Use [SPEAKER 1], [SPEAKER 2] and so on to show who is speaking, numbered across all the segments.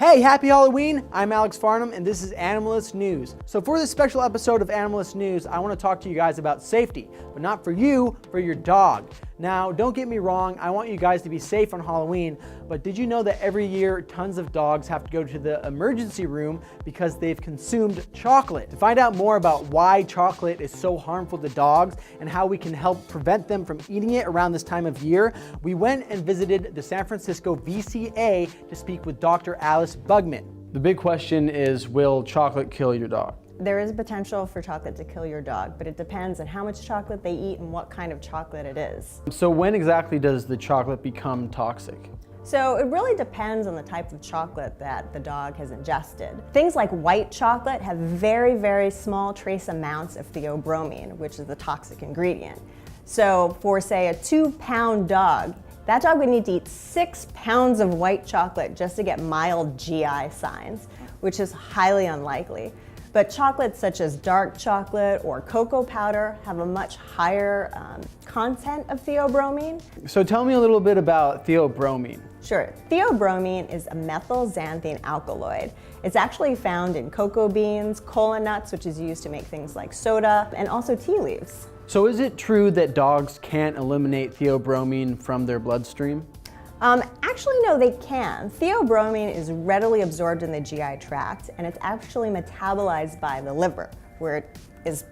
[SPEAKER 1] Hey, happy Halloween! I'm Alex Farnham and this is Animalist News. So for this special episode of Animalist News, I want to talk to you guys about safety, but not for you, for your dog. Now, don't get me wrong, I want you guys to be safe on Halloween, but did you know that every year tons of dogs have to go to the emergency room because they've consumed chocolate? To find out more about why chocolate is so harmful to dogs and how we can help prevent them from eating it around this time of year, we went and visited the San Francisco VCA to speak with Dr. Alice Bugman. The big question is, will chocolate kill your dog?
[SPEAKER 2] There is potential for chocolate to kill your dog, but it depends on how much chocolate they eat and what kind of chocolate it is.
[SPEAKER 1] So when exactly does the chocolate become toxic?
[SPEAKER 2] So it really depends on the type of chocolate that the dog has ingested. Things like white chocolate have very, very small trace amounts of theobromine, which is the toxic ingredient. So for, say, a 2-pound dog, that dog would need to eat 6 pounds of white chocolate just to get mild GI signs, which is highly unlikely. But chocolates such as dark chocolate or cocoa powder have a much higher content of theobromine.
[SPEAKER 1] So tell me a little bit about theobromine.
[SPEAKER 2] Sure. Theobromine is a methylxanthine alkaloid. It's actually found in cocoa beans, kola nuts, which is used to make things like soda, and also tea leaves.
[SPEAKER 1] So is it true that dogs can't eliminate theobromine from their bloodstream?
[SPEAKER 2] Actually, no, they can. Theobromine is readily absorbed in the GI tract, and it's actually metabolized by the liver, where it is,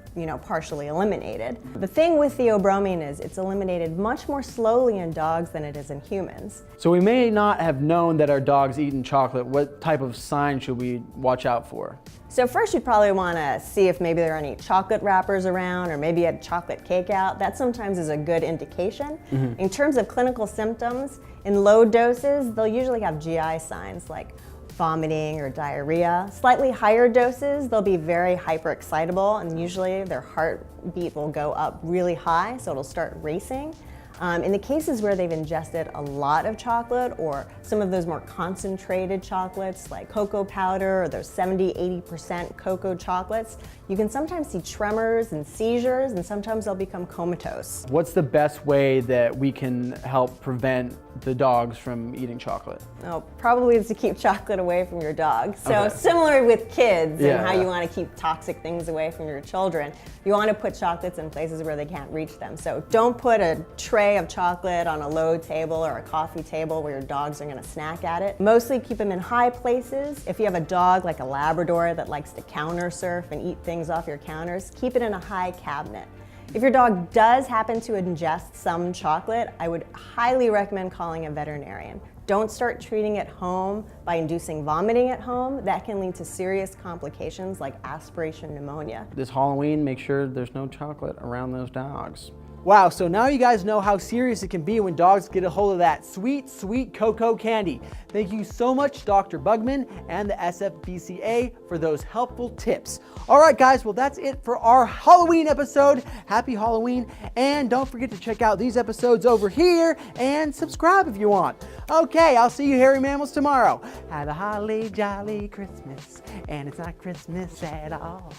[SPEAKER 2] partially eliminated. The thing with theobromine is it's eliminated much more slowly in dogs than it is in humans.
[SPEAKER 1] So we may not have known that our dog's eaten chocolate. What type of sign should we watch out for?
[SPEAKER 2] So first you'd probably want to see if maybe there are any chocolate wrappers around or maybe a chocolate cake out. That sometimes is a good indication. In terms of clinical symptoms, in low doses, they'll usually have GI signs like vomiting or diarrhea. Slightly higher doses, they'll be very hyperexcitable and usually their heartbeat will go up really high, so it'll start racing. In the cases where they've ingested a lot of chocolate or some of those more concentrated chocolates like cocoa powder or those 70–80% cocoa chocolates, you can sometimes see tremors and seizures and sometimes they'll become comatose.
[SPEAKER 1] What's the best way that we can help prevent the dogs from eating chocolate?
[SPEAKER 2] Oh, probably is to keep chocolate away from your dog. So similar with kids and how you want to keep toxic things away from your children, you want to put chocolates in places where they can't reach them. So don't put a tray of chocolate on a low table or a coffee table where your dogs are going to snack at it. Mostly keep them in high places. If you have a dog like a Labrador that likes to counter surf and eat things off your counters, keep it in a high cabinet. If your dog does happen to ingest some chocolate, I would highly recommend calling a veterinarian. Don't start treating it home by inducing vomiting at home. That can lead to serious complications like aspiration pneumonia.
[SPEAKER 1] This Halloween, make sure there's no chocolate around those dogs. Wow, so now you guys know how serious it can be when dogs get a hold of that sweet, sweet cocoa candy. Thank you so much, Dr. Bugman and the SFVCA for those helpful tips. All right, guys, well, that's it for our Halloween episode. Happy Halloween, and don't forget to check out these episodes over here and subscribe if you want. Okay, I'll see you hairy mammals tomorrow. Have a holly jolly Christmas, and it's not Christmas at all.